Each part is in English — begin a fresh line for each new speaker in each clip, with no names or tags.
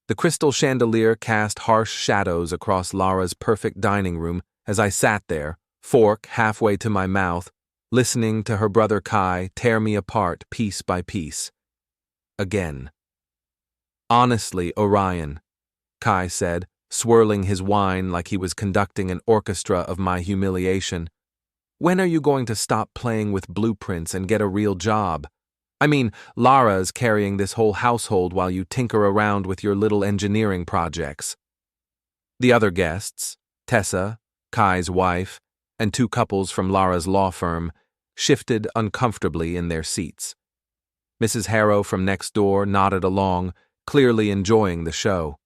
The crystal chandelier cast harsh shadows across Lara's perfect dining room as I sat there, fork halfway to my mouth, listening to her brother Kai tear me apart piece by piece. Again. "Honestly, Orion," Kai said, swirling his wine like he was conducting an orchestra of my humiliation, "when are you going to stop playing with blueprints and get a real job? I mean, Lara's carrying this whole household while you tinker around with your little engineering projects." The other guests, Tessa, Kai's wife, and two couples from Lara's law firm, shifted uncomfortably in their seats. Mrs. Harrow from next door nodded along, clearly enjoying the show.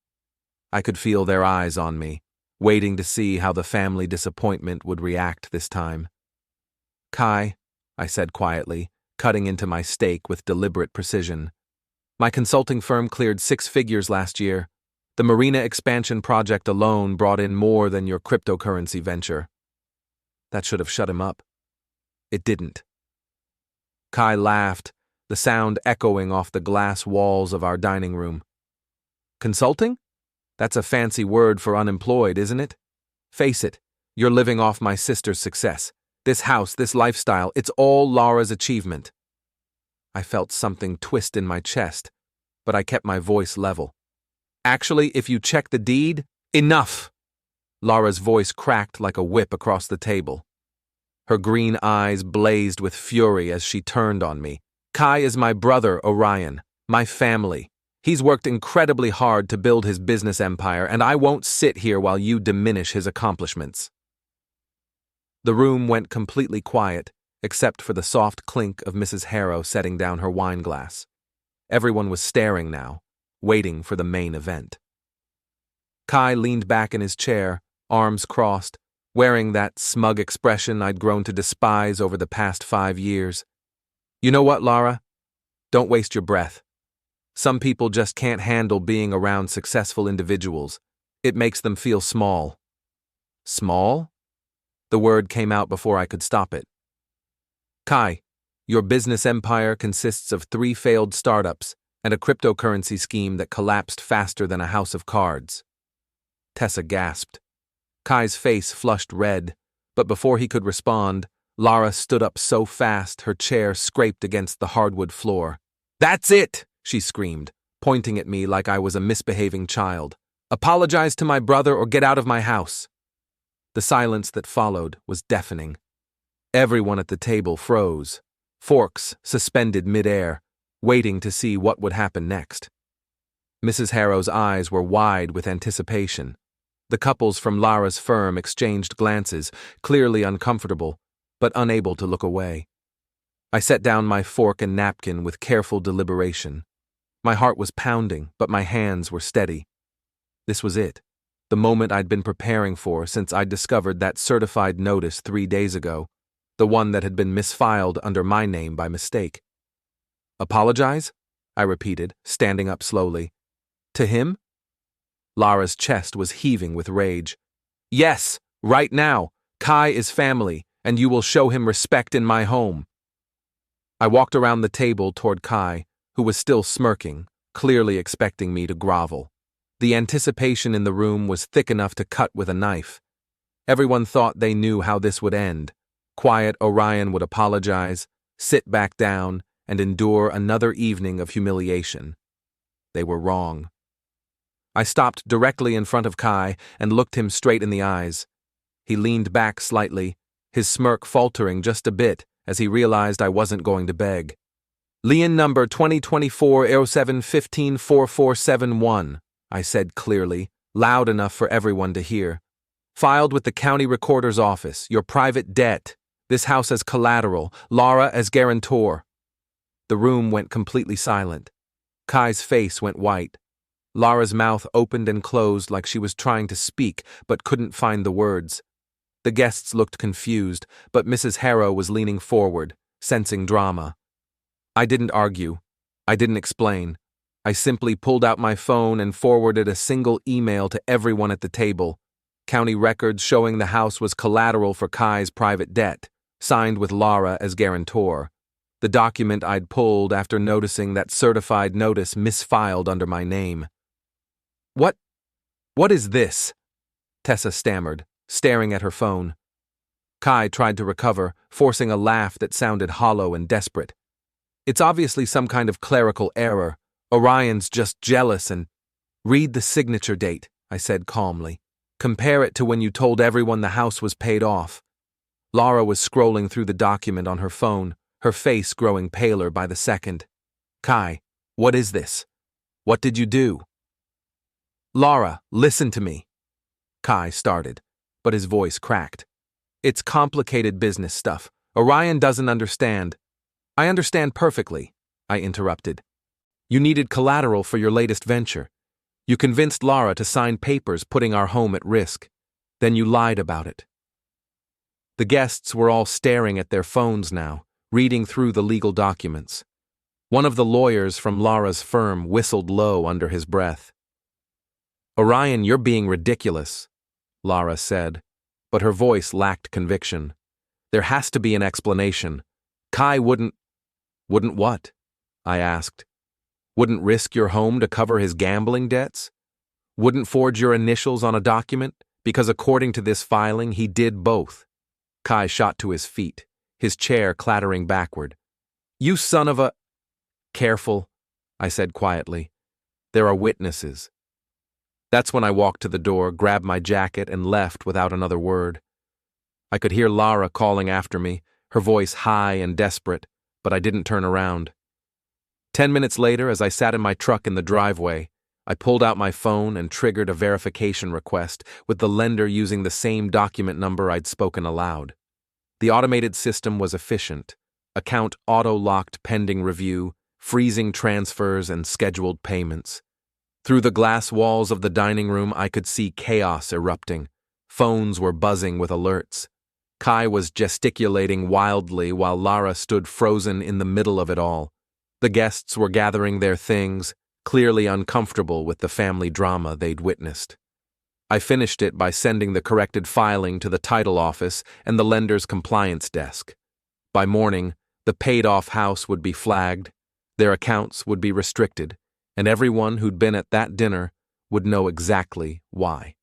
I could feel their eyes on me, waiting to see how the family disappointment would react this time. "Kai," I said quietly, cutting into my steak with deliberate precision, "my consulting firm cleared 6 figures last year. The marina expansion project alone brought in more than your cryptocurrency venture." That should have shut him up. It didn't. Kai laughed, the sound echoing off the glass walls of our dining room. "Consulting? That's a fancy word for unemployed, isn't it? Face it, you're living off my sister's success. This house, this lifestyle, it's all Lara's achievement." I felt something twist in my chest, but I kept my voice level. "Actually, if you check the deed, enough!" Lara's voice cracked like a whip across the table. Her green eyes blazed with fury as she turned on me. "Kai is my brother, Orion, my family. He's worked incredibly hard to build his business empire, and I won't sit here while you diminish his accomplishments." The room went completely quiet, except for the soft clink of Mrs. Harrow setting down her wine glass. Everyone was staring now, waiting for the main event. Kai leaned back in his chair, arms crossed, wearing that smug expression I'd grown to despise over the past 5 years. "You know what, Lara? Don't waste your breath. Some people just can't handle being around successful individuals. It makes them feel small." "Small?" The word came out before I could stop it. "Kai, your business empire consists of 3 failed startups and a cryptocurrency scheme that collapsed faster than a house of cards." Tessa gasped. Kai's face flushed red, but before he could respond, Lara stood up so fast her chair scraped against the hardwood floor. "That's it!" she screamed, pointing at me like I was a misbehaving child. "Apologize to my brother or get out of my house." The silence that followed was deafening. Everyone at the table froze, forks suspended midair, waiting to see what would happen next. Mrs. Harrow's eyes were wide with anticipation. The couples from Lara's firm exchanged glances, clearly uncomfortable, but unable to look away. I set down my fork and napkin with careful deliberation. My heart was pounding, but my hands were steady. This was it, the moment I'd been preparing for since I'd discovered that certified notice 3 days ago, the one that had been misfiled under my name by mistake. "Apologize?" I repeated, standing up slowly. "To him?" Lara's chest was heaving with rage. "Yes, right now. Kai is family, and you will show him respect in my home." I walked around the table toward Kai, who was still smirking, clearly expecting me to grovel. The anticipation in the room was thick enough to cut with a knife. Everyone thought they knew how this would end. Quiet Orion would apologize, sit back down, and endure another evening of humiliation. They were wrong. I stopped directly in front of Kai and looked him straight in the eyes. He leaned back slightly, his smirk faltering just a bit as he realized I wasn't going to beg. "Lien number 2024-07-15-4471, I said clearly, loud enough for everyone to hear. "Filed with the county recorder's office, your private debt. This house as collateral, Lara as guarantor." The room went completely silent. Kai's face went white. Lara's mouth opened and closed like she was trying to speak but couldn't find the words. The guests looked confused, but Mrs. Harrow was leaning forward, sensing drama. I didn't argue. I didn't explain. I simply pulled out my phone and forwarded a single email to everyone at the table. County records showing the house was collateral for Kai's private debt, signed with Lara as guarantor. The document I'd pulled after noticing that certified notice misfiled under my name. What? What is this? Tessa stammered, staring at her phone. Kai tried to recover, forcing a laugh that sounded hollow and desperate. It's obviously some kind of clerical error. Orion's just jealous and… Read the signature date, I said calmly. Compare it to when you told everyone the house was paid off. Lara was scrolling through the document on her phone, her face growing paler by the second. Kai, what is this? What did you do? Lara, listen to me. Kai started, but his voice cracked. It's complicated business stuff. Orion doesn't understand. I understand perfectly, I interrupted. You needed collateral for your latest venture. You convinced Lara to sign papers putting our home at risk. Then you lied about it. The guests were all staring at their phones now, reading through the legal documents. One of the lawyers from Lara's firm whistled low under his breath. Orion, you're being ridiculous, Lara said, but her voice lacked conviction. There has to be an explanation. Kai wouldn't… Wouldn't what? I asked. Wouldn't risk your home to cover his gambling debts? Wouldn't forge your initials on a document? Because according to this filing, he did both. Kai shot to his feet, his chair clattering backward. You son of a… Careful, I said quietly. There are witnesses. That's when I walked to the door, grabbed my jacket, and left without another word. I could hear Lara calling after me, her voice high and desperate, but I didn't turn around. 10 minutes later, as I sat in my truck in the driveway, I pulled out my phone and triggered a verification request, with the lender using the same document number I'd spoken aloud. The automated system was efficient. Account auto-locked pending review, freezing transfers and scheduled payments. Through the glass walls of the dining room, I could see chaos erupting. Phones were buzzing with alerts. Kai was gesticulating wildly while Lara stood frozen in the middle of it all. The guests were gathering their things, clearly uncomfortable with the family drama they'd witnessed. I finished it by sending the corrected filing to the title office and the lender's compliance desk. By morning, the paid-off house would be flagged, their accounts would be restricted, and everyone who'd been at that dinner would know exactly why.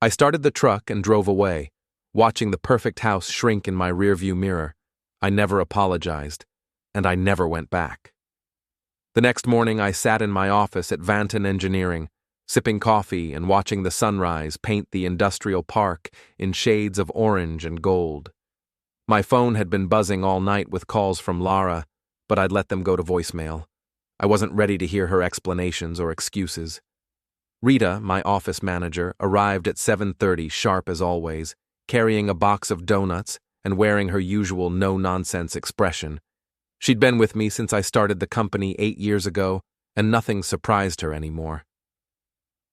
I started the truck and drove away, watching the perfect house shrink in my rearview mirror. I never apologized, and I never went back. The next morning, I sat in my office at Vanton Engineering, sipping coffee and watching the sunrise paint the industrial park in shades of orange and gold. My phone had been buzzing all night with calls from Lara, but I'd let them go to voicemail. I wasn't ready to hear her explanations or excuses. Rita, my office manager, arrived at 7:30 sharp as always, carrying a box of donuts and wearing her usual no-nonsense expression. She'd been with me since I started the company 8 years ago, and nothing surprised her anymore.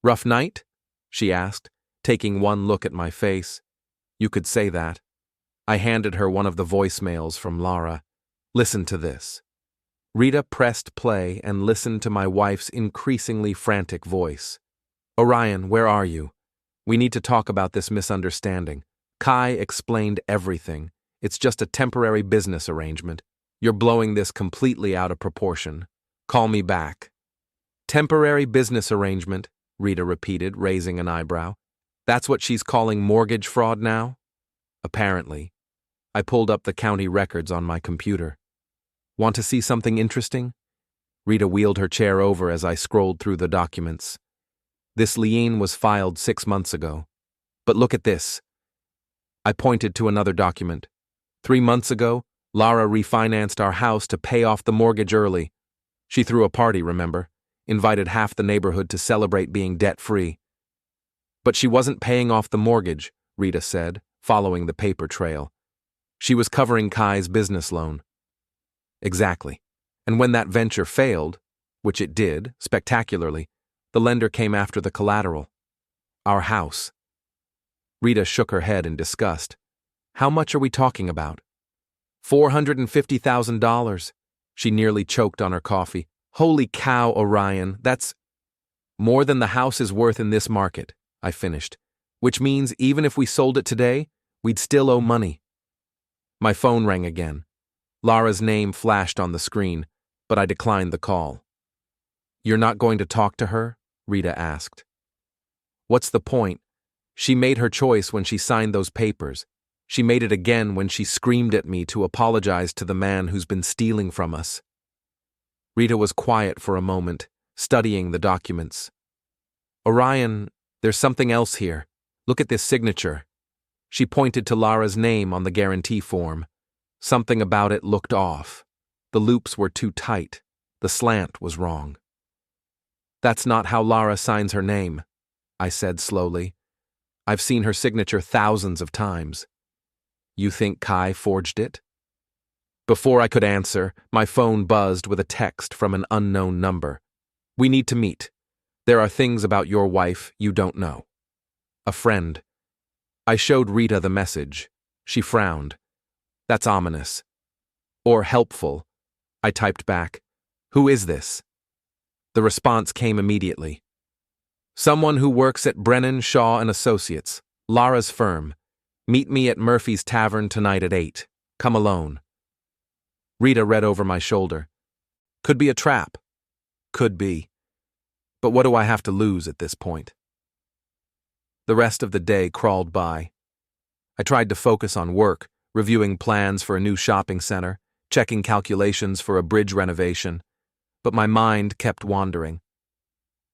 Rough night? She asked, taking one look at my face. You could say that. I handed her one of the voicemails from Lara. Listen to this. Rita pressed play and listened to my wife's increasingly frantic voice. Orion, where are you? We need to talk about this misunderstanding. Kai explained everything. It's just a temporary business arrangement. You're blowing this completely out of proportion. Call me back. Temporary business arrangement, Rita repeated, raising an eyebrow. That's what she's calling mortgage fraud now? Apparently. I pulled up the county records on my computer. Want to see something interesting? Rita wheeled her chair over as I scrolled through the documents. This lien was filed 6 months ago. But look at this. I pointed to another document. 3 months ago, Lara refinanced our house to pay off the mortgage early. She threw a party, remember? Invited half the neighborhood to celebrate being debt-free. But she wasn't paying off the mortgage, Rita said, following the paper trail. She was covering Kai's business loan. Exactly. And when that venture failed, which it did, spectacularly, the lender came after the collateral. Our house. Rita shook her head in disgust. How much are we talking about? $450,000. She nearly choked on her coffee. Holy cow, Orion, that's more than the house is worth in this market, I finished. Which means even if we sold it today, we'd still owe money. My phone rang again. Lara's name flashed on the screen, but I declined the call. You're not going to talk to her? Rita asked. What's the point? She made her choice when she signed those papers. She made it again when she screamed at me to apologize to the man who's been stealing from us. Rita was quiet for a moment, studying the documents. Orion, there's something else here. Look at this signature. She pointed to Lara's name on the guarantee form. Something about it looked off. The loops were too tight. The slant was wrong. That's not how Lara signs her name, I said slowly. I've seen her signature thousands of times. You think Kai forged it? Before I could answer, my phone buzzed with a text from an unknown number. We need to meet. There are things about your wife you don't know. A friend. I showed Rita the message. She frowned. That's ominous. Or helpful. I typed back. Who is this? The response came immediately. Someone who works at Brennan, Shaw & Associates, Lara's firm. Meet me at Murphy's Tavern tonight at 8. Come alone. Rita read over my shoulder. Could be a trap. Could be. But what do I have to lose at this point? The rest of the day crawled by. I tried to focus on work, reviewing plans for a new shopping center, checking calculations for a bridge renovation, but my mind kept wandering.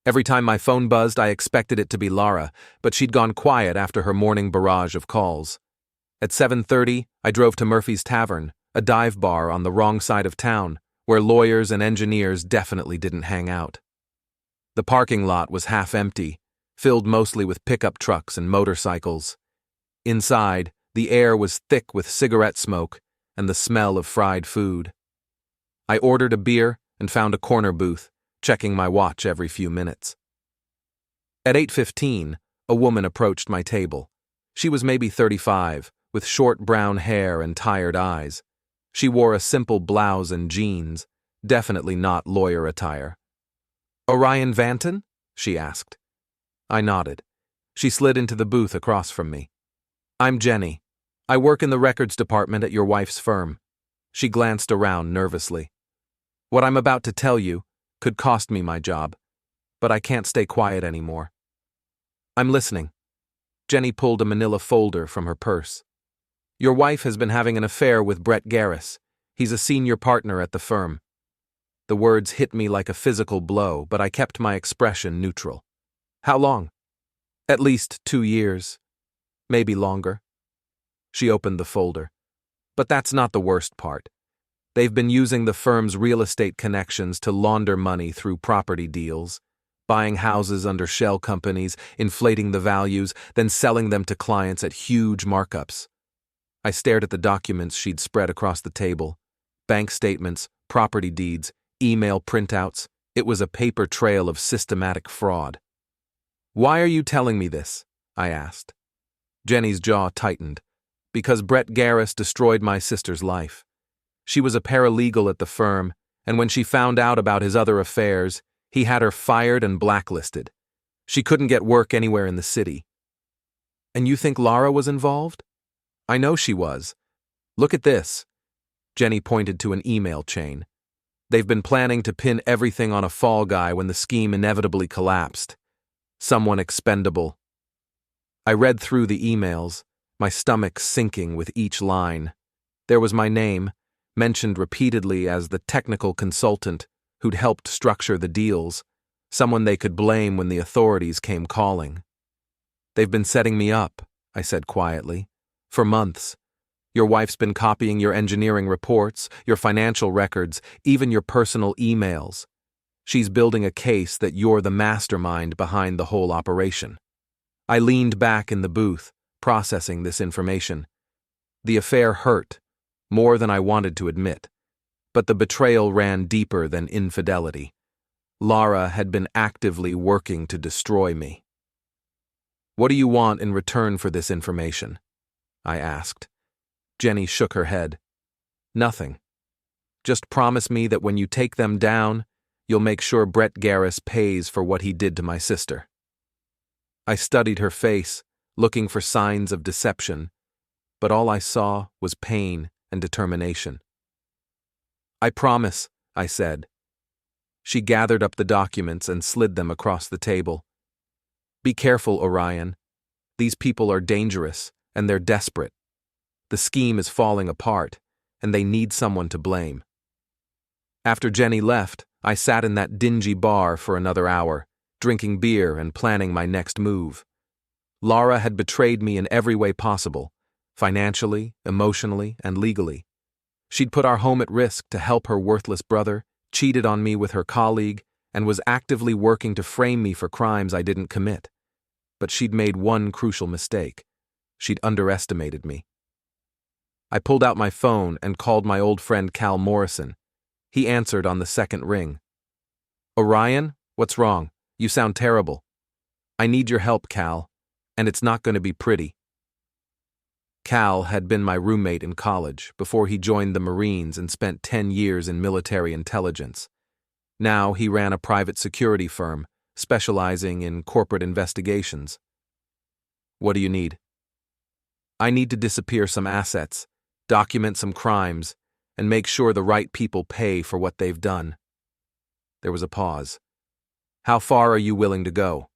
Every time my phone buzzed, I expected it to be Lara, but she'd gone quiet after her morning barrage of calls. At 7:30, I drove to Murphy's Tavern, a dive bar on the wrong side of town, where lawyers and engineers definitely didn't hang out. The parking lot was half empty, filled mostly with pickup trucks and motorcycles. Inside, the air was thick with cigarette smoke and the smell of fried food. I ordered a beer and found a corner booth, checking my watch every few minutes. At 8:15, a woman approached my table. She was maybe 35, with short brown hair and tired eyes. She wore a simple blouse and jeans, definitely not lawyer attire. Orion Vanton? She asked. I nodded. She slid into the booth across from me. I'm Jenny. I work in the records department at your wife's firm. She glanced around nervously. What I'm about to tell you could cost me my job, but I can't stay quiet anymore. I'm listening. Jenny pulled a manila folder from her purse. Your wife has been having an affair with Brett Garris. He's a senior partner at the firm. The words hit me like a physical blow, but I kept my expression neutral. How long? At least 2 years. Maybe longer. She opened the folder. But that's not the worst part. They've been using the firm's real estate connections to launder money through property deals, buying houses under shell companies, inflating the values, then selling them to clients at huge markups. I stared at the documents she'd spread across the table. Bank statements, property deeds, email printouts. It was a paper trail of systematic fraud. Why are you telling me this? I asked. Jenny's jaw tightened. Because Brett Garris destroyed my sister's life. She was a paralegal at the firm, and when she found out about his other affairs, he had her fired and blacklisted. She couldn't get work anywhere in the city. And you think Lara was involved? I know she was. Look at this. Jenny pointed to an email chain. They've been planning to pin everything on a fall guy when the scheme inevitably collapsed. Someone expendable. I read through the emails, my stomach sinking with each line. There was my name, mentioned repeatedly as the technical consultant who'd helped structure the deals, someone they could blame when the authorities came calling. They've been setting me up, I said quietly, for months. Your wife's been copying your engineering reports, your financial records, even your personal emails. She's building a case that you're the mastermind behind the whole operation. I leaned back in the booth, processing this information. The affair hurt, more than I wanted to admit, but the betrayal ran deeper than infidelity. Lara had been actively working to destroy me. What do you want in return for this information? I asked. Jenny shook her head. Nothing. Just promise me that when you take them down, you'll make sure Brett Garris pays for what he did to my sister. I studied her face, looking for signs of deception, but all I saw was pain and determination. I promise, I said. She gathered up the documents and slid them across the table. Be careful, Orion. These people are dangerous, and they're desperate. The scheme is falling apart, and they need someone to blame. After Jenny left, I sat in that dingy bar for another hour, drinking beer and planning my next move. Lara had betrayed me in every way possible, financially, emotionally, and legally. She'd put our home at risk to help her worthless brother, cheated on me with her colleague, and was actively working to frame me for crimes I didn't commit. But she'd made one crucial mistake. She'd underestimated me. I pulled out my phone and called my old friend Cal Morrison. He answered on the second ring. Orion, what's wrong? You sound terrible. I need your help, Cal, and it's not going to be pretty. Cal had been my roommate in college before he joined the Marines and spent 10 years in military intelligence. Now he ran a private security firm, specializing in corporate investigations. What do you need? I need to disappear some assets, document some crimes, and make sure the right people pay for what they've done. There was a pause. How far are you willing to go?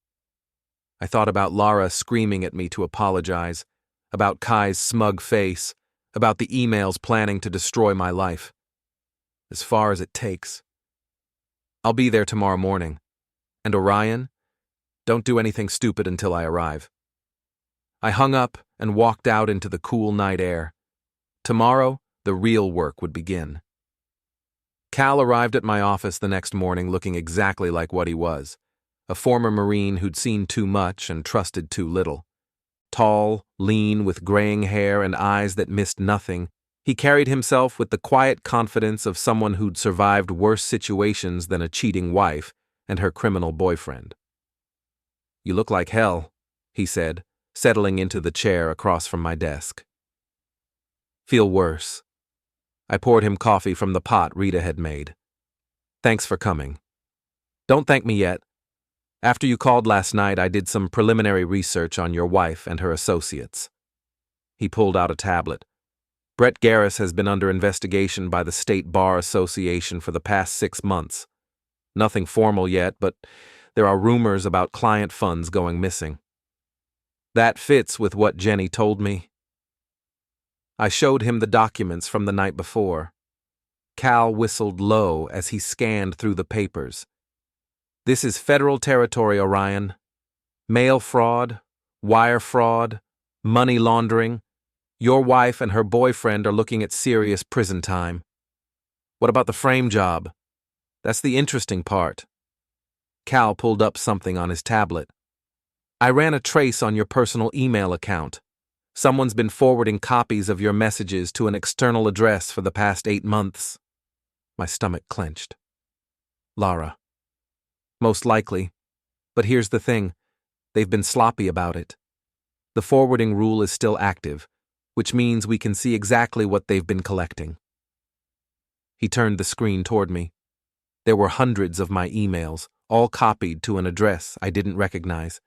I thought about Lara screaming at me to apologize, about Kai's smug face, about the emails planning to destroy my life. As far as it takes. I'll be there tomorrow morning. And Orion, don't do anything stupid until I arrive. I hung up and walked out into the cool night air. Tomorrow, the real work would begin. Cal arrived at my office the next morning looking exactly like what he was, a former Marine who'd seen too much and trusted too little. Tall, lean, with graying hair and eyes that missed nothing, he carried himself with the quiet confidence of someone who'd survived worse situations than a cheating wife and her criminal boyfriend. You look like hell, he said, settling into the chair across from my desk. Feel worse. I poured him coffee from the pot Rita had made. Thanks for coming. Don't thank me yet. After you called last night, I did some preliminary research on your wife and her associates. He pulled out a tablet. Brett Garris has been under investigation by the State Bar Association for the past 6 months. Nothing formal yet, but there are rumors about client funds going missing. That fits with what Jenny told me. I showed him the documents from the night before. Cal whistled low as he scanned through the papers. This is federal territory, Orion. Mail fraud, wire fraud, money laundering. Your wife and her boyfriend are looking at serious prison time. What about the frame job? That's the interesting part. Cal pulled up something on his tablet. I ran a trace on your personal email account. Someone's been forwarding copies of your messages to an external address for the past 8 months. My stomach clenched. Lara. Most likely. But here's the thing. They've been sloppy about it. The forwarding rule is still active, which means we can see exactly what they've been collecting. He turned the screen toward me. There were hundreds of my emails, all copied to an address I didn't recognize.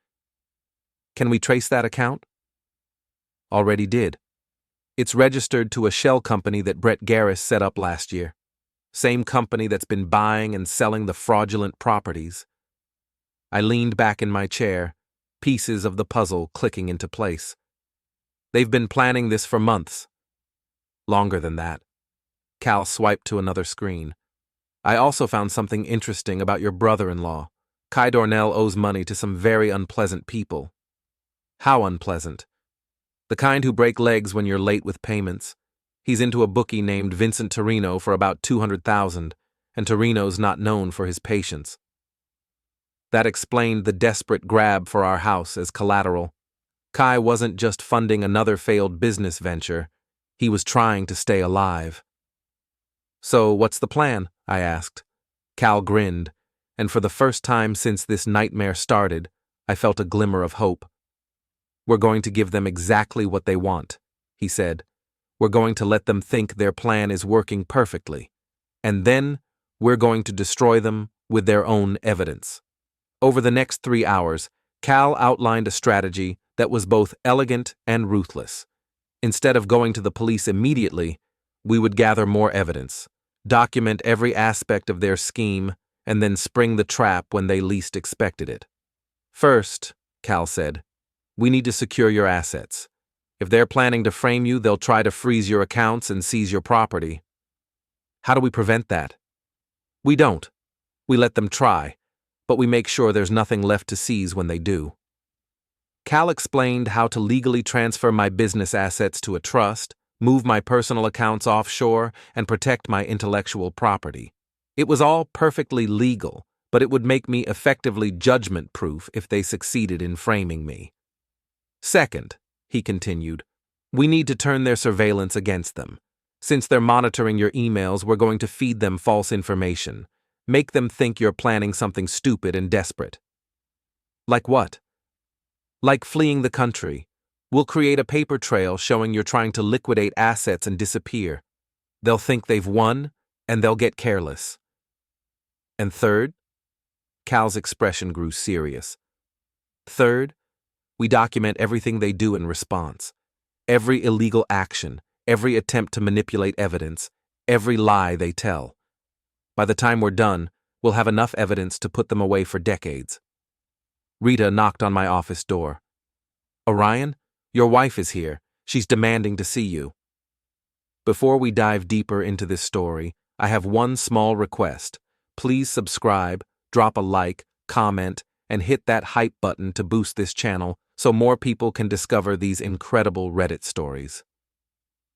Can we trace that account? Already did. It's registered to a shell company that Brett Garris set up last year. Same company that's been buying and selling the fraudulent properties. I leaned back in my chair, pieces of the puzzle clicking into place. They've been planning this for months. Longer than that. Cal swiped to another screen. I also found something interesting about your brother-in-law. Kai Dornell owes money to some very unpleasant people. How unpleasant? The kind who break legs when you're late with payments. He's into a bookie named Vincent Torino for about $200,000, and Torino's not known for his patience. That explained the desperate grab for our house as collateral. Kai wasn't just funding another failed business venture. He was trying to stay alive. So what's the plan? I asked. Cal grinned, and for the first time since this nightmare started, I felt a glimmer of hope. We're going to give them exactly what they want, he said. We're going to let them think their plan is working perfectly. And then we're going to destroy them with their own evidence. Over the next 3 hours, Cal outlined a strategy that was both elegant and ruthless. Instead of going to the police immediately, we would gather more evidence, document every aspect of their scheme, and then spring the trap when they least expected it. First, Cal said, we need to secure your assets. If they're planning to frame you, they'll try to freeze your accounts and seize your property. How do we prevent that? We don't. We let them try, but we make sure there's nothing left to seize when they do. Cal explained how to legally transfer my business assets to a trust, move my personal accounts offshore, and protect my intellectual property. It was all perfectly legal, but it would make me effectively judgment-proof if they succeeded in framing me. Second, he continued, we need to turn their surveillance against them. Since they're monitoring your emails, we're going to feed them false information. Make them think you're planning something stupid and desperate. Like what? Like fleeing the country. We'll create a paper trail showing you're trying to liquidate assets and disappear. They'll think they've won, and they'll get careless. And third? Cal's expression grew serious. Third, we document everything they do in response. Every illegal action, every attempt to manipulate evidence, every lie they tell. By the time we're done, we'll have enough evidence to put them away for decades. Rita knocked on my office door. Orion, your wife is here. She's demanding to see you. Before we dive deeper into this story, I have one small request. Please subscribe, drop a like, comment, and hit that hype button to boost this channel so more people can discover these incredible Reddit stories.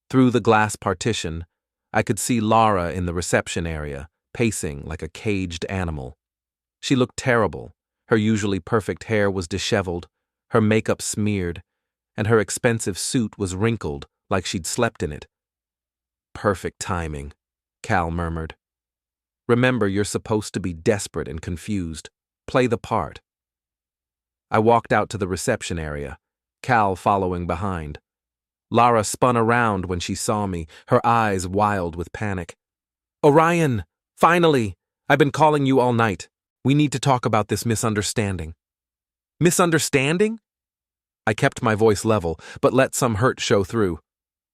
Through the glass partition, I could see Lara in the reception area, pacing like a caged animal. She looked terrible. Her usually perfect hair was disheveled, her makeup smeared, and her expensive suit was wrinkled like she'd slept in it. Perfect timing, Cal murmured. Remember, you're supposed to be desperate and confused. Play the part. I walked out to the reception area, Cal following behind. Lara spun around when she saw me, her eyes wild with panic. Orion! Finally! I've been calling you all night. We need to talk about this misunderstanding. Misunderstanding? I kept my voice level, but let some hurt show through.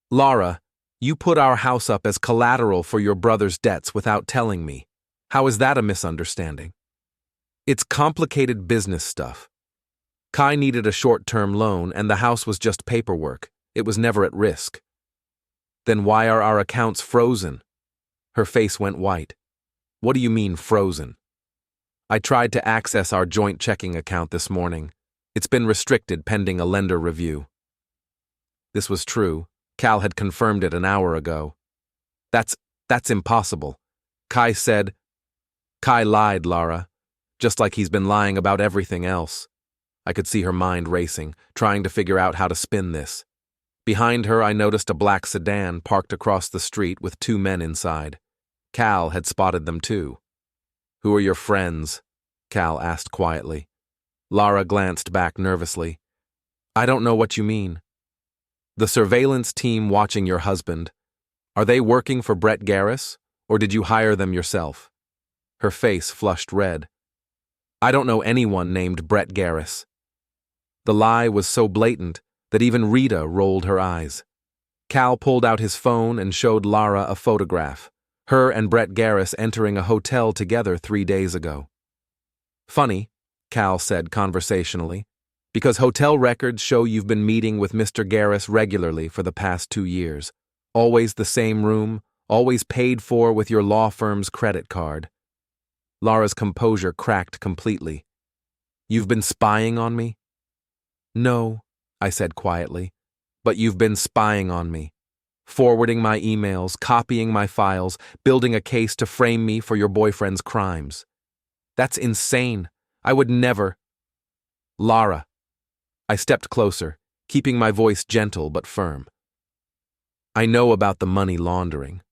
Lara, you put our house up as collateral for your brother's debts without telling me. How is that a misunderstanding? It's complicated business stuff. Kai needed a short-term loan, and the house was just paperwork. It was never at risk. Then why are our accounts frozen? Her face went white. What do you mean, frozen? I tried to access our joint checking account this morning. It's been restricted pending a lender review. This was true. Cal had confirmed it an hour ago. That's impossible. Kai said. Kai lied, Lara. Just like he's been lying about everything else. I could see her mind racing, trying to figure out how to spin this. Behind her, I noticed a black sedan parked across the street with two men inside. Cal had spotted them too. Who are your friends? Cal asked quietly. Lara glanced back nervously. I don't know what you mean. The surveillance team watching your husband. Are they working for Brett Garris, or did you hire them yourself? Her face flushed red. I don't know anyone named Brett Garris. The lie was so blatant that even Rita rolled her eyes. Cal pulled out his phone and showed Lara a photograph. Her and Brett Garris entering a hotel together 3 days ago. Funny, Cal said conversationally, because hotel records show you've been meeting with Mr. Garris regularly for the past 2 years. Always the same room, always paid for with your law firm's credit card. Lara's composure cracked completely. You've been spying on me? No, I said quietly, but you've been spying on me. Forwarding my emails, copying my files, building a case to frame me for your boyfriend's crimes. That's insane. I would never. Lara. I stepped closer, keeping my voice gentle but firm. I know about the money laundering.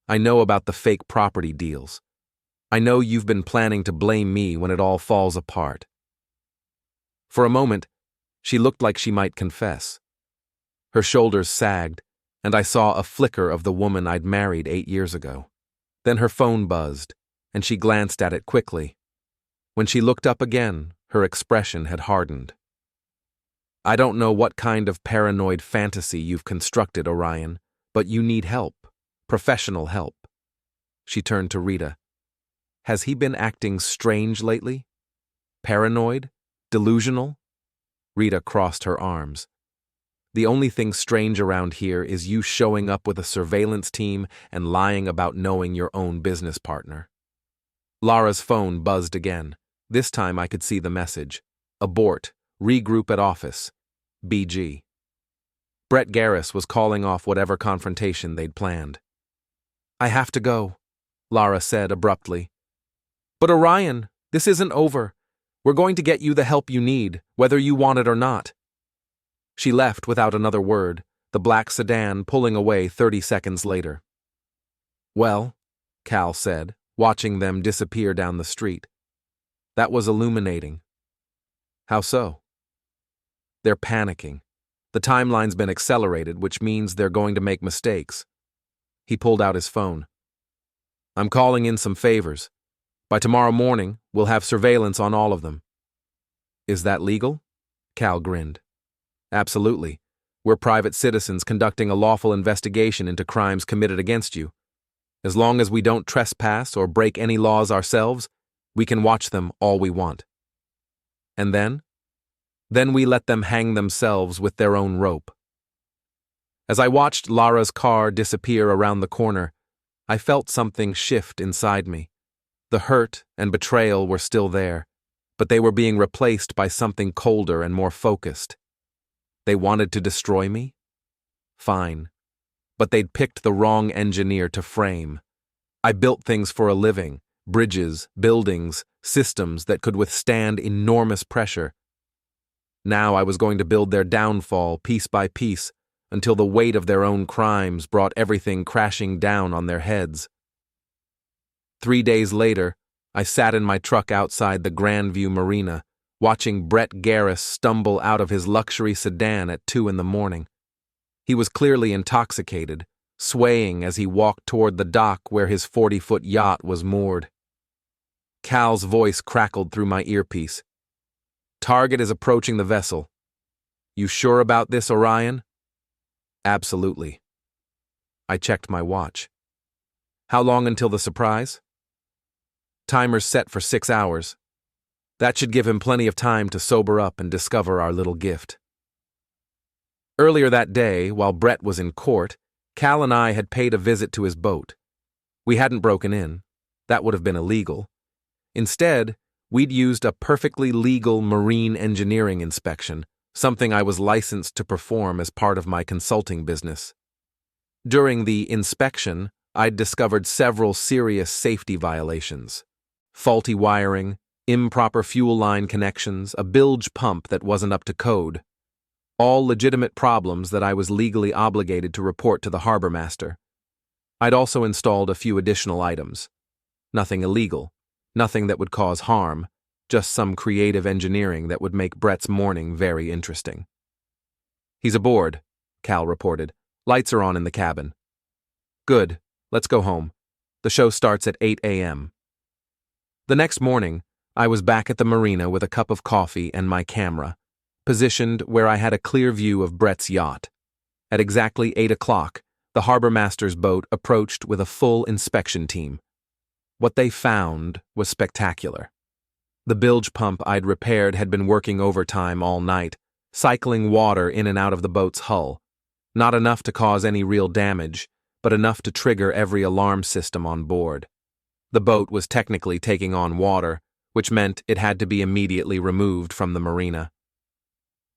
I know about the fake property deals. I know you've been planning to blame me when it all falls apart. For a moment, she looked like she might confess. Her shoulders sagged, and I saw a flicker of the woman I'd married 8 years ago. Then her phone buzzed, and she glanced at it quickly. When she looked up again, her expression had hardened. I don't know what kind of paranoid fantasy you've constructed, Orion, but you need help, professional help. She turned to Rita. Has he been acting strange lately? Paranoid? Delusional? Rita crossed her arms. The only thing strange around here is you showing up with a surveillance team and lying about knowing your own business partner. Lara's phone buzzed again. This time I could see the message. Abort. Regroup at office. BG. Brett Garris was calling off whatever confrontation they'd planned. I have to go, Lara said abruptly. But Orion, this isn't over. We're going to get you the help you need, whether you want it or not. She left without another word, the black sedan pulling away 30 seconds later. Well, Cal said, watching them disappear down the street. That was illuminating. How so? They're panicking. The timeline's been accelerated, which means they're going to make mistakes. He pulled out his phone. I'm calling in some favors. By tomorrow morning, we'll have surveillance on all of them. Is that legal? Cal grinned. Absolutely. We're private citizens conducting a lawful investigation into crimes committed against you. As long as we don't trespass or break any laws ourselves, we can watch them all we want. And then? Then we let them hang themselves with their own rope. As I watched Lara's car disappear around the corner, I felt something shift inside me. The hurt and betrayal were still there, but they were being replaced by something colder and more focused. They wanted to destroy me? Fine. But they'd picked the wrong engineer to frame. I built things for a living, bridges, buildings, systems that could withstand enormous pressure. Now I was going to build their downfall piece by piece until the weight of their own crimes brought everything crashing down on their heads. 3 days later, I sat in my truck outside the Grandview Marina, watching Brett Garris stumble out of his luxury sedan at 2 a.m. He was clearly intoxicated, swaying as he walked toward the dock where his 40-foot yacht was moored. Cal's voice crackled through my earpiece. Target is approaching the vessel. You sure about this, Orion? Absolutely. I checked my watch. How long until the surprise? Timer's set for 6 hours. That should give him plenty of time to sober up and discover our little gift. Earlier that day, while Brett was in court, Cal and I had paid a visit to his boat. We hadn't broken in. That would have been illegal. Instead, we'd used a perfectly legal marine engineering inspection, something I was licensed to perform as part of my consulting business. During the inspection, I'd discovered several serious safety violations. Faulty wiring, improper fuel line connections, a bilge pump that wasn't up to code. All legitimate problems that I was legally obligated to report to the harbor master. I'd also installed a few additional items. Nothing illegal. Nothing that would cause harm, just some creative engineering that would make Brett's morning very interesting. He's aboard, Cal reported. Lights are on in the cabin. Good, let's go home. The show starts at 8 a.m. The next morning, I was back at the marina with a cup of coffee and my camera, positioned where I had a clear view of Brett's yacht. At exactly 8 o'clock, the harbor master's boat approached with a full inspection team. What they found was spectacular. The bilge pump I'd repaired had been working overtime all night, cycling water in and out of the boat's hull. Not enough to cause any real damage, but enough to trigger every alarm system on board. The boat was technically taking on water, which meant it had to be immediately removed from the marina.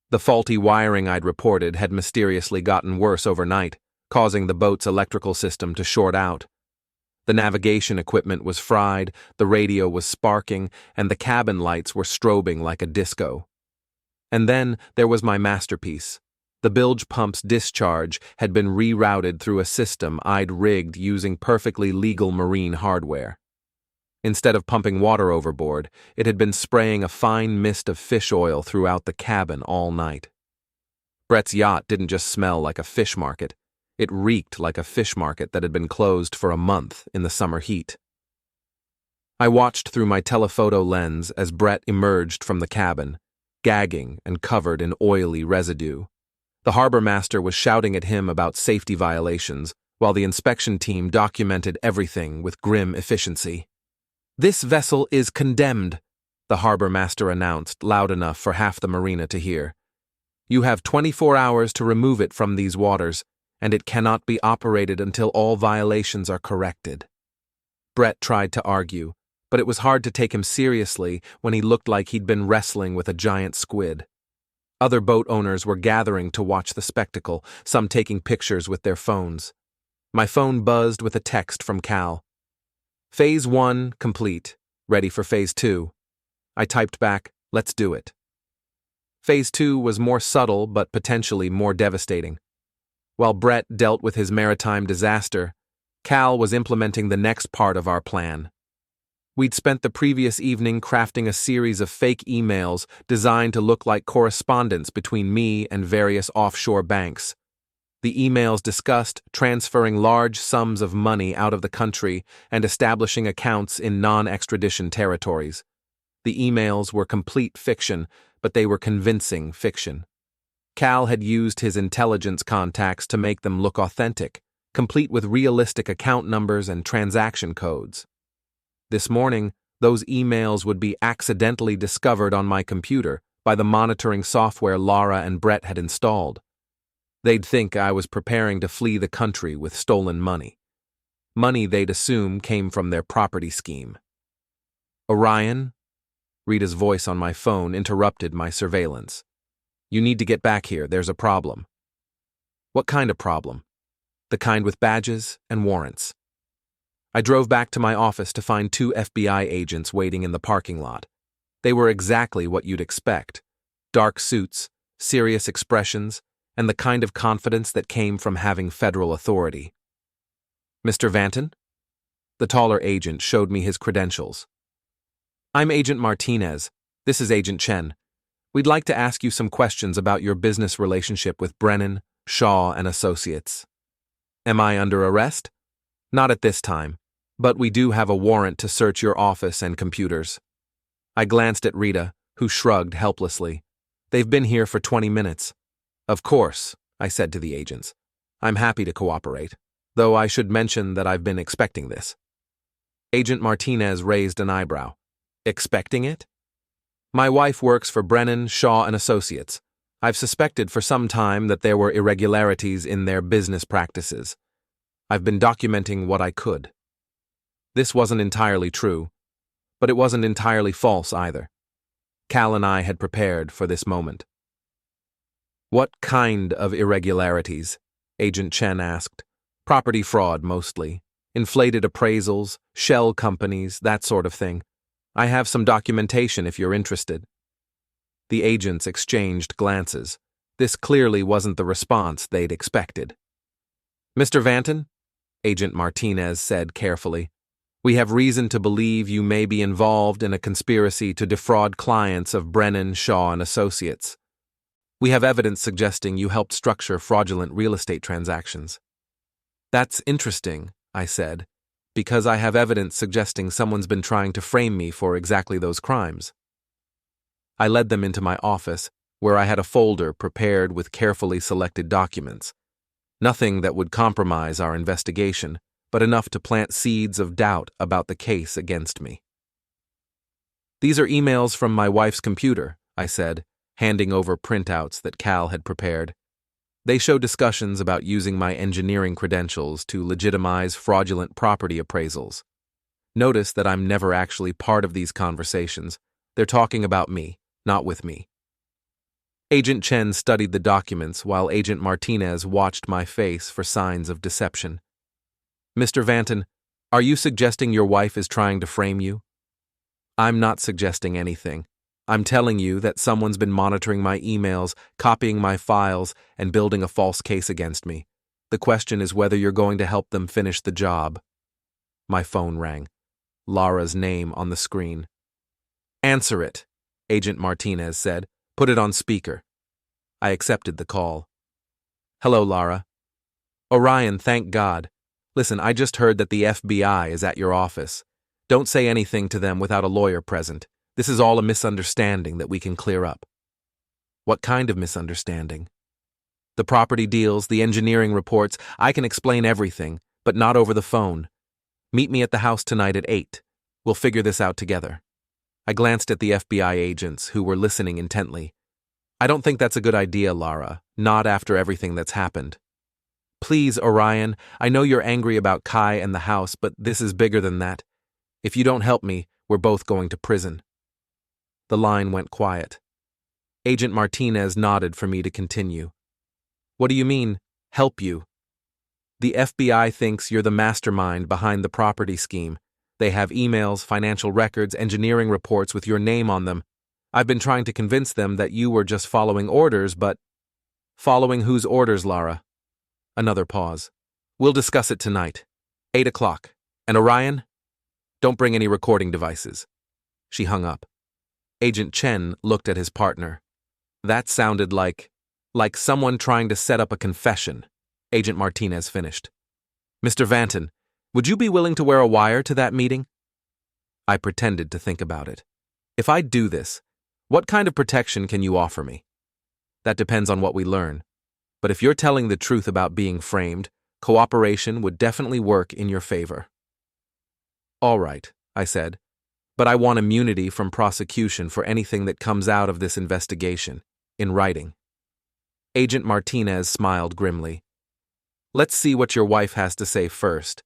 The faulty wiring I'd reported had mysteriously gotten worse overnight, causing the boat's electrical system to short out. The navigation equipment was fried, the radio was sparking, and the cabin lights were strobing like a disco. And then there was my masterpiece. The bilge pump's discharge had been rerouted through a system I'd rigged using perfectly legal marine hardware. Instead of pumping water overboard, it had been spraying a fine mist of fish oil throughout the cabin all night. Brett's yacht didn't just smell like a fish market. It reeked like a fish market that had been closed for a month in the summer heat. I watched through my telephoto lens as Brett emerged from the cabin, gagging and covered in oily residue. The harbor master was shouting at him about safety violations, while the inspection team documented everything with grim efficiency. This vessel is condemned, the harbor master announced, loud enough for half the marina to hear. You have 24 hours to remove it from these waters, and it cannot be operated until all violations are corrected. Brett tried to argue, but it was hard to take him seriously when he looked like he'd been wrestling with a giant squid. Other boat owners were gathering to watch the spectacle, some taking pictures with their phones. My phone buzzed with a text from Cal. Phase 1 complete, ready for Phase 2. I typed back, let's do it. Phase 2 was more subtle but potentially more devastating. While Brett dealt with his maritime disaster, Cal was implementing the next part of our plan. We'd spent the previous evening crafting a series of fake emails designed to look like correspondence between me and various offshore banks. The emails discussed transferring large sums of money out of the country and establishing accounts in non-extradition territories. The emails were complete fiction, but they were convincing fiction. Cal had used his intelligence contacts to make them look authentic, complete with realistic account numbers and transaction codes. This morning, those emails would be accidentally discovered on my computer by the monitoring software Lara and Brett had installed. They'd think I was preparing to flee the country with stolen money. Money they'd assume came from their property scheme. Orion? Rita's voice on my phone interrupted my surveillance. You need to get back here, there's a problem. What kind of problem? The kind with badges and warrants. I drove back to my office to find 2 FBI agents waiting in the parking lot. They were exactly what you'd expect. Dark suits, serious expressions, and the kind of confidence that came from having federal authority. Mr. Vanton? The taller agent showed me his credentials. I'm Agent Martinez. This is Agent Chen. We'd like to ask you some questions about your business relationship with Brennan, Shaw, and Associates. Am I under arrest? Not at this time, but we do have a warrant to search your office and computers. I glanced at Rita, who shrugged helplessly. They've been here for 20 minutes. Of course, I said to the agents. I'm happy to cooperate, though I should mention that I've been expecting this. Agent Martinez raised an eyebrow. Expecting it? My wife works for Brennan, Shaw, and Associates. I've suspected for some time that there were irregularities in their business practices. I've been documenting what I could. This wasn't entirely true, but it wasn't entirely false either. Cal and I had prepared for this moment. What kind of irregularities? Agent Chen asked. Property fraud, mostly. Inflated appraisals, shell companies, that sort of thing. I have some documentation if you're interested. The agents exchanged glances. This clearly wasn't the response they'd expected. Mr. Vanton? Agent Martinez said carefully. We have reason to believe you may be involved in a conspiracy to defraud clients of Brennan, Shaw, and Associates. We have evidence suggesting you helped structure fraudulent real estate transactions. That's interesting, I said, because I have evidence suggesting someone's been trying to frame me for exactly those crimes. I led them into my office, where I had a folder prepared with carefully selected documents. Nothing that would compromise our investigation, but enough to plant seeds of doubt about the case against me. These are emails from my wife's computer, I said, handing over printouts that Cal had prepared. They show discussions about using my engineering credentials to legitimize fraudulent property appraisals. Notice that I'm never actually part of these conversations. They're talking about me, not with me. Agent Chen studied the documents while Agent Martinez watched my face for signs of deception. Mr. Vanton, are you suggesting your wife is trying to frame you? I'm not suggesting anything. I'm telling you that someone's been monitoring my emails, copying my files, and building a false case against me. The question is whether you're going to help them finish the job. My phone rang. Lara's name on the screen. Answer it, Agent Martinez said. Put it on speaker. I accepted the call. Hello, Lara. Orion, thank God. Listen, I just heard that the FBI is at your office. Don't say anything to them without a lawyer present. This is all a misunderstanding that we can clear up. What kind of misunderstanding? The property deals, the engineering reports, I can explain everything, but not over the phone. Meet me at the house tonight at 8. We'll figure this out together. I glanced at the FBI agents who were listening intently. I don't think that's a good idea, Lara, not after everything that's happened. Please, Orion, I know you're angry about Kai and the house, but this is bigger than that. If you don't help me, we're both going to prison. The line went quiet. Agent Martinez nodded for me to continue. What do you mean, help you? The FBI thinks you're the mastermind behind the property scheme. They have emails, financial records, engineering reports with your name on them. I've been trying to convince them that you were just following orders, but… Following whose orders, Lara? Another pause. We'll discuss it tonight. 8 o'clock. And Orion? Don't bring any recording devices. She hung up. Agent Chen looked at his partner. That sounded like someone trying to set up a confession. Agent Martinez finished. Mr. Vanton, would you be willing to wear a wire to that meeting? I pretended to think about it. If I do this, what kind of protection can you offer me? That depends on what we learn. But if you're telling the truth about being framed, cooperation would definitely work in your favor. All right, I said, but I want immunity from prosecution for anything that comes out of this investigation, in writing. Agent Martinez smiled grimly. Let's see what your wife has to say first.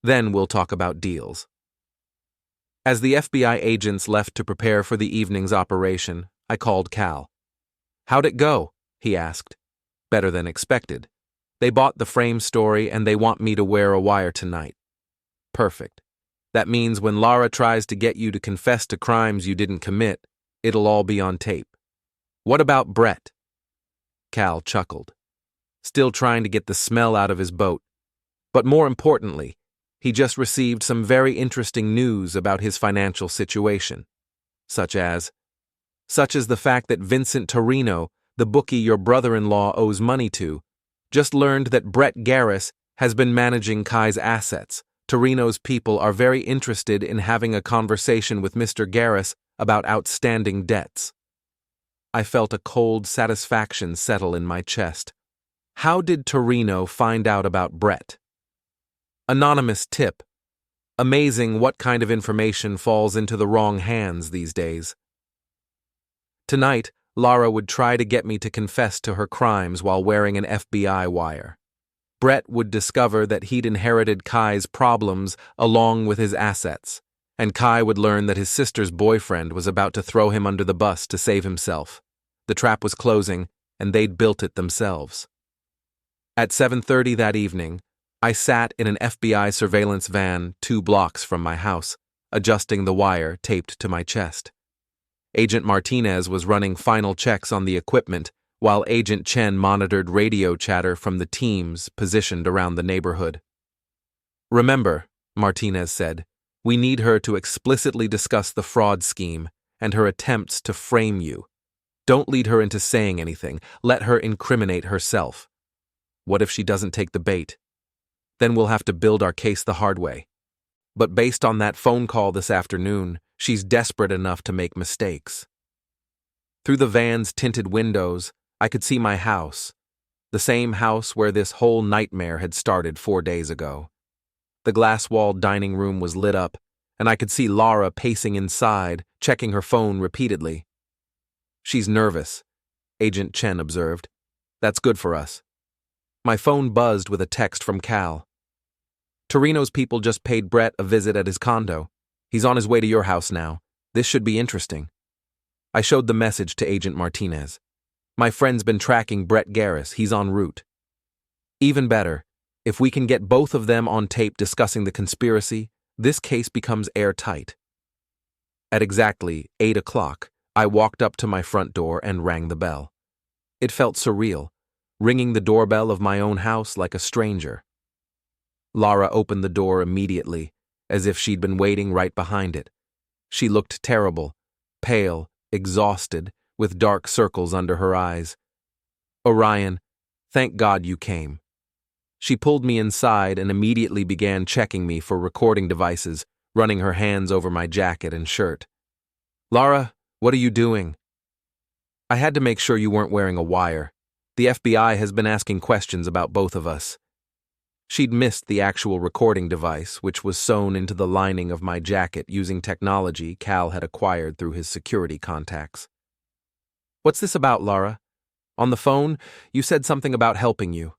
Then we'll talk about deals. As the FBI agents left to prepare for the evening's operation, I called Cal. How'd it go? He asked. Better than expected. They bought the frame story and they want me to wear a wire tonight. Perfect. That means when Lara tries to get you to confess to crimes you didn't commit, it'll all be on tape. What about Brett? Cal chuckled, still trying to get the smell out of his boat. But more importantly, he just received some very interesting news about his financial situation, such as the fact that Vincent Torino, the bookie your brother-in-law owes money to, just learned that Brett Garris has been managing Kai's assets. Torino's people are very interested in having a conversation with Mr. Garris about outstanding debts. I felt a cold satisfaction settle in my chest. How did Torino find out about Brett? Anonymous tip. Amazing what kind of information falls into the wrong hands these days. Tonight, Lara would try to get me to confess to her crimes while wearing an FBI wire. Brett would discover that he'd inherited Kai's problems along with his assets, and Kai would learn that his sister's boyfriend was about to throw him under the bus to save himself. The trap was closing, and they'd built it themselves. At 7:30 that evening, I sat in an FBI surveillance van 2 blocks from my house, adjusting the wire taped to my chest. Agent Martinez was running final checks on the equipment, while Agent Chen monitored radio chatter from the teams positioned around the neighborhood. Remember, Martinez said, we need her to explicitly discuss the fraud scheme and her attempts to frame you. Don't lead her into saying anything. Let her incriminate herself. What if she doesn't take the bait? Then we'll have to build our case the hard way. But based on that phone call this afternoon, she's desperate enough to make mistakes. Through the van's tinted windows, I could see my house, the same house where this whole nightmare had started 4 days ago. The glass-walled dining room was lit up, and I could see Lara pacing inside, checking her phone repeatedly. She's nervous, Agent Chen observed. That's good for us. My phone buzzed with a text from Cal. Torino's people just paid Brett a visit at his condo. He's on his way to your house now. This should be interesting. I showed the message to Agent Martinez. My friend's been tracking Brett Garris. He's en route. Even better, if we can get both of them on tape discussing the conspiracy, this case becomes airtight. At exactly 8 o'clock, I walked up to my front door and rang the bell. It felt surreal, ringing the doorbell of my own house like a stranger. Lara opened the door immediately, as if she'd been waiting right behind it. She looked terrible, pale, exhausted, with dark circles under her eyes. Orion, thank God you came. She pulled me inside and immediately began checking me for recording devices, running her hands over my jacket and shirt. Lara, what are you doing? I had to make sure you weren't wearing a wire. The FBI has been asking questions about both of us. She'd missed the actual recording device, which was sewn into the lining of my jacket using technology Cal had acquired through his security contacts. "What's this about, Lara? On the phone, you said something about helping you."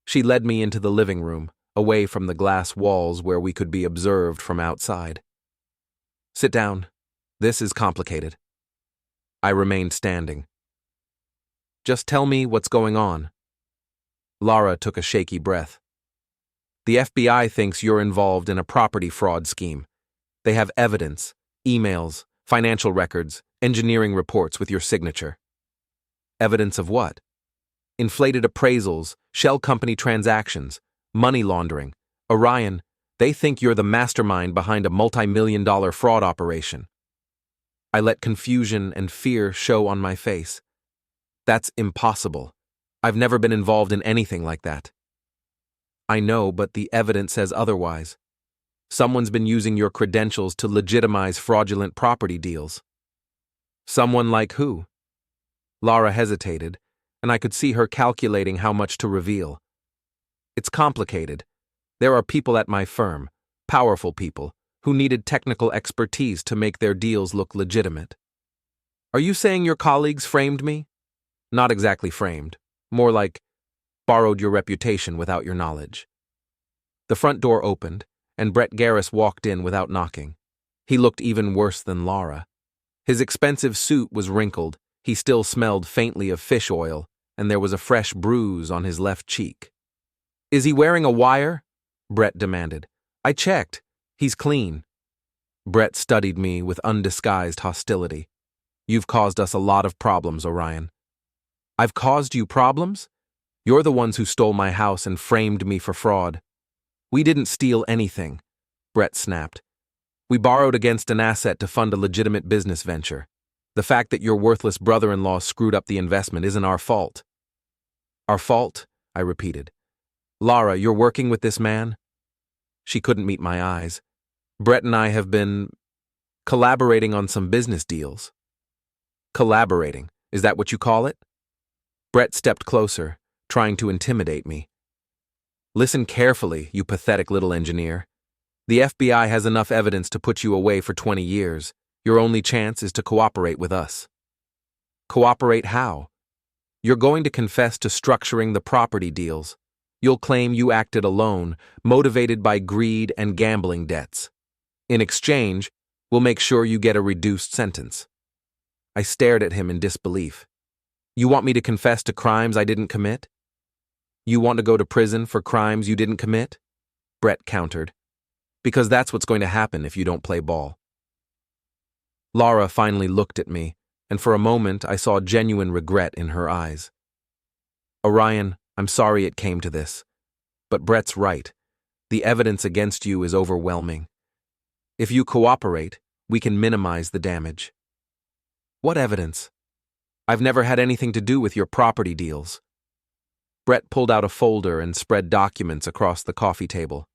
She led me into the living room, away from the glass walls where we could be observed from outside. "Sit down. This is complicated." I remained standing. "Just tell me what's going on." Lara took a shaky breath. "The FBI thinks you're involved in a property fraud scheme. They have evidence, emails, financial records, engineering reports with your signature." "Evidence of what?" "Inflated appraisals, shell company transactions, money laundering. Orion, they think you're the mastermind behind a multi-million-dollar fraud operation." I let confusion and fear show on my face. "That's impossible. I've never been involved in anything like that." "I know, but the evidence says otherwise. Someone's been using your credentials to legitimize fraudulent property deals." "Someone like who?" Lara hesitated, and I could see her calculating how much to reveal. "It's complicated. There are people at my firm, powerful people, who needed technical expertise to make their deals look legitimate." "Are you saying your colleagues framed me?" "Not exactly framed. More like borrowed your reputation without your knowledge." The front door opened, and Brett Garris walked in without knocking. He looked even worse than Lara. His expensive suit was wrinkled, he still smelled faintly of fish oil, and there was a fresh bruise on his left cheek. "Is he wearing a wire?" Brett demanded. "I checked. He's clean." Brett studied me with undisguised hostility. "You've caused us a lot of problems, Orion." "I've caused you problems? You're the ones who stole my house and framed me for fraud." "We didn't steal anything," Brett snapped. "We borrowed against an asset to fund a legitimate business venture. The fact that your worthless brother-in-law screwed up the investment isn't our fault." "Our fault?" I repeated. "Lara, you're working with this man?" She couldn't meet my eyes. "Brett and I have been collaborating on some business deals." "Collaborating? Is that what you call it?" Brett stepped closer, trying to intimidate me. "Listen carefully, you pathetic little engineer. The FBI has enough evidence to put you away for 20 years. Your only chance is to cooperate with us." "Cooperate how?" "You're going to confess to structuring the property deals. You'll claim you acted alone, motivated by greed and gambling debts. In exchange, we'll make sure you get a reduced sentence." I stared at him in disbelief. "You want me to confess to crimes I didn't commit?" "You want to go to prison for crimes you didn't commit?" Brett countered. "Because that's what's going to happen if you don't play ball." Lara finally looked at me, and for a moment I saw genuine regret in her eyes. "Orion, I'm sorry it came to this. But Brett's right. The evidence against you is overwhelming. If you cooperate, we can minimize the damage." "What evidence?" "I've never had anything to do with your property deals." Brett pulled out a folder and spread documents across the coffee table.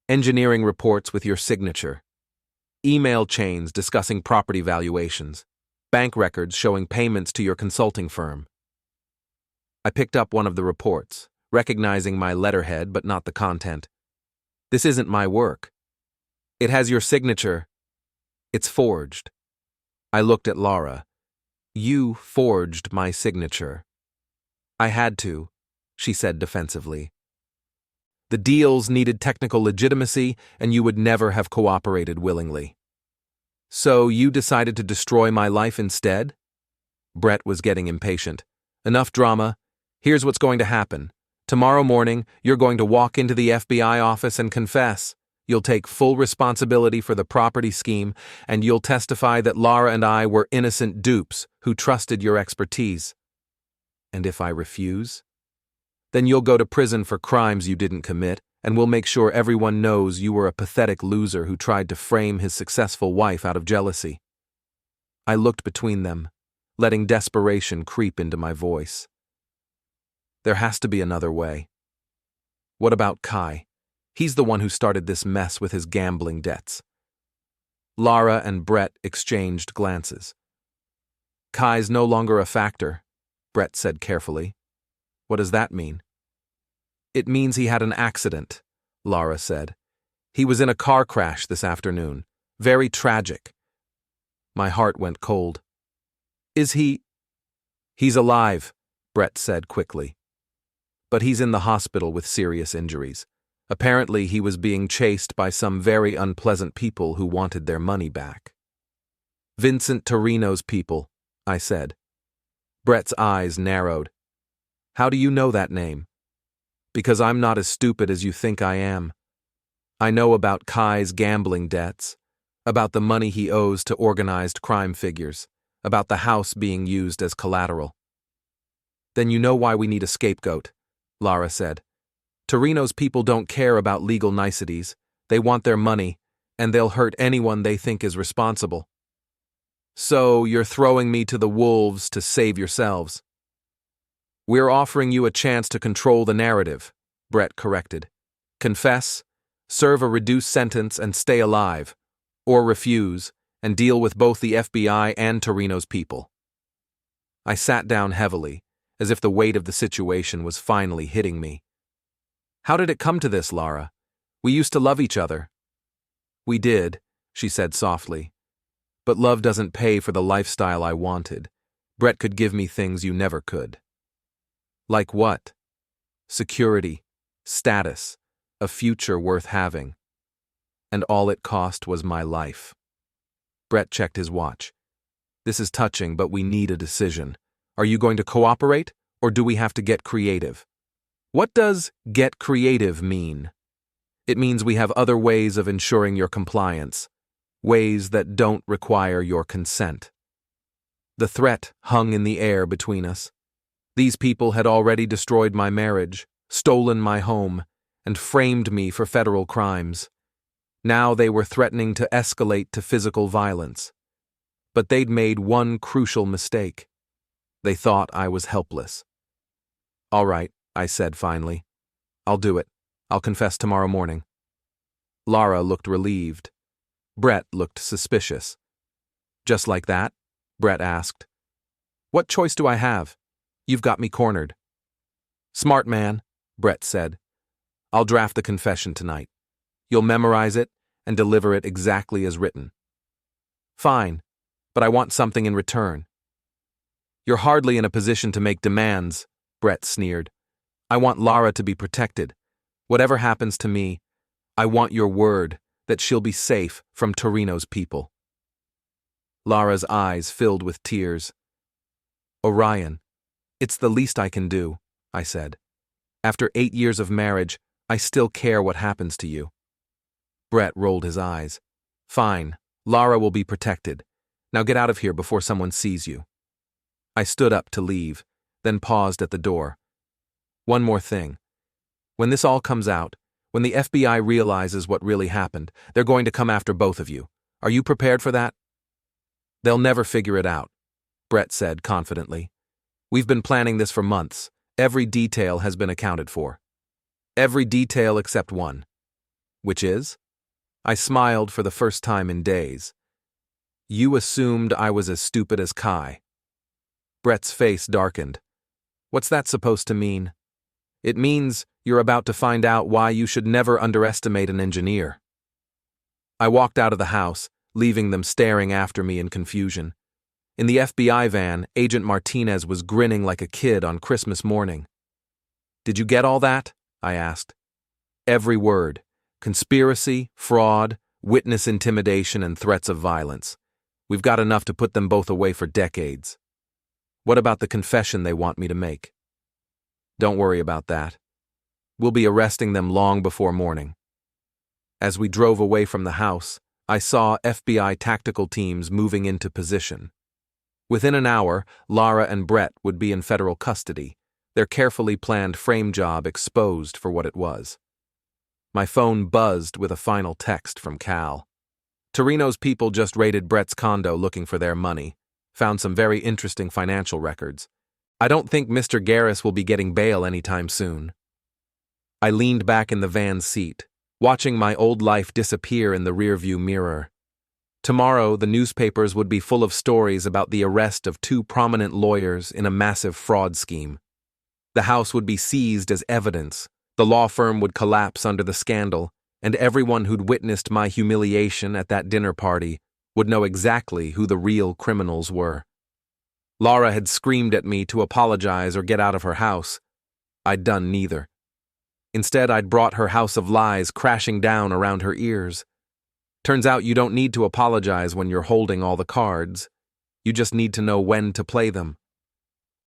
"Engineering reports with your signature. Email chains discussing property valuations. Bank records showing payments to your consulting firm." I picked up one of the reports, recognizing my letterhead but not the content. "This isn't my work." "It has your signature." "It's forged." I looked at Lara. "You forged my signature." "I had to," she said defensively. "The deals needed technical legitimacy, and you would never have cooperated willingly." "So you decided to destroy my life instead?" Brett was getting impatient. "Enough drama. Here's what's going to happen. Tomorrow morning, you're going to walk into the FBI office and confess. You'll take full responsibility for the property scheme, and you'll testify that Lara and I were innocent dupes who trusted your expertise." "And if I refuse?" "Then you'll go to prison for crimes you didn't commit, and we'll make sure everyone knows you were a pathetic loser who tried to frame his successful wife out of jealousy." I looked between them, letting desperation creep into my voice. There has to be another way. What about Kai? He's the one who started this mess with his gambling debts. Lara and Brett exchanged glances. "Kai's no longer a factor," Brett said carefully. "What does that mean?" It means he had an accident, Lara said. He was in a car crash this afternoon. Very tragic. My heart went cold. Is he? He's alive, Brett said quickly. But he's in the hospital with serious injuries. Apparently he was being chased by some very unpleasant people who wanted their money back. Vincent Torino's people, I said. Brett's eyes narrowed. How do you know that name? Because I'm not as stupid as you think I am. I know about Kai's gambling debts, about the money he owes to organized crime figures, about the house being used as collateral. Then you know why we need a scapegoat, Lara said. Torino's people don't care about legal niceties. They want their money, and they'll hurt anyone they think is responsible. So you're throwing me to the wolves to save yourselves. We're offering you a chance to control the narrative, Brett corrected. Confess, serve a reduced sentence and stay alive, or refuse and deal with both the FBI and Torino's people. I sat down heavily, as if the weight of the situation was finally hitting me. How did it come to this, Lara? We used to love each other. We did, she said softly. But love doesn't pay for the lifestyle I wanted. Brett could give me things you never could. Like what? Security, status, a future worth having. And all it cost was my life. Brett checked his watch. This is touching, but we need a decision. Are you going to cooperate, or do we have to get creative? What does get creative mean? It means we have other ways of ensuring your compliance, ways that don't require your consent. The threat hung in the air between us. These people had already destroyed my marriage, stolen my home, and framed me for federal crimes. Now they were threatening to escalate to physical violence. But they'd made one crucial mistake. They thought I was helpless. All right, I said finally. I'll do it. I'll confess tomorrow morning. Lara looked relieved. Brett looked suspicious. Just like that? Brett asked. What choice do I have? You've got me cornered. Smart man, Brett said. I'll draft the confession tonight. You'll memorize it and deliver it exactly as written. Fine, but I want something in return. You're hardly in a position to make demands, Brett sneered. I want Lara to be protected. Whatever happens to me, I want your word that she'll be safe from Torino's people. Lara's eyes filled with tears. Orion, it's the least I can do, I said. After 8 years of marriage, I still care what happens to you. Brett rolled his eyes. Fine, Lara will be protected. Now get out of here before someone sees you. I stood up to leave, then paused at the door. One more thing. When this all comes out, when the FBI realizes what really happened, they're going to come after both of you. Are you prepared for that? They'll never figure it out, Brett said confidently. We've been planning this for months. Every detail has been accounted for. Every detail except one. Which is? I smiled for the first time in days. You assumed I was as stupid as Kai. Brett's face darkened. What's that supposed to mean? It means you're about to find out why you should never underestimate an engineer. I walked out of the house, leaving them staring after me in confusion. In the FBI van, Agent Martinez was grinning like a kid on Christmas morning. Did you get all that? I asked. Every word. Conspiracy, fraud, witness intimidation, and threats of violence. We've got enough to put them both away for decades. What about the confession they want me to make? Don't worry about that. We'll be arresting them long before morning. As we drove away from the house, I saw FBI tactical teams moving into position. Within an hour, Lara and Brett would be in federal custody, their carefully planned frame job exposed for what it was. My phone buzzed with a final text from Cal. Torino's people just raided Brett's condo looking for their money, found some very interesting financial records. I don't think Mr. Garris will be getting bail anytime soon. I leaned back in the van's seat, watching my old life disappear in the rearview mirror. Tomorrow, the newspapers would be full of stories about the arrest of 2 prominent lawyers in a massive fraud scheme. The house would be seized as evidence, The law firm would collapse under the scandal, and everyone who'd witnessed my humiliation at that dinner party would know exactly who the real criminals were. Lara had screamed at me to apologize or get out of her house. I'd done neither. Instead, I'd brought her house of lies crashing down around her ears. Turns out you don't need to apologize when you're holding all the cards. You just need to know when to play them.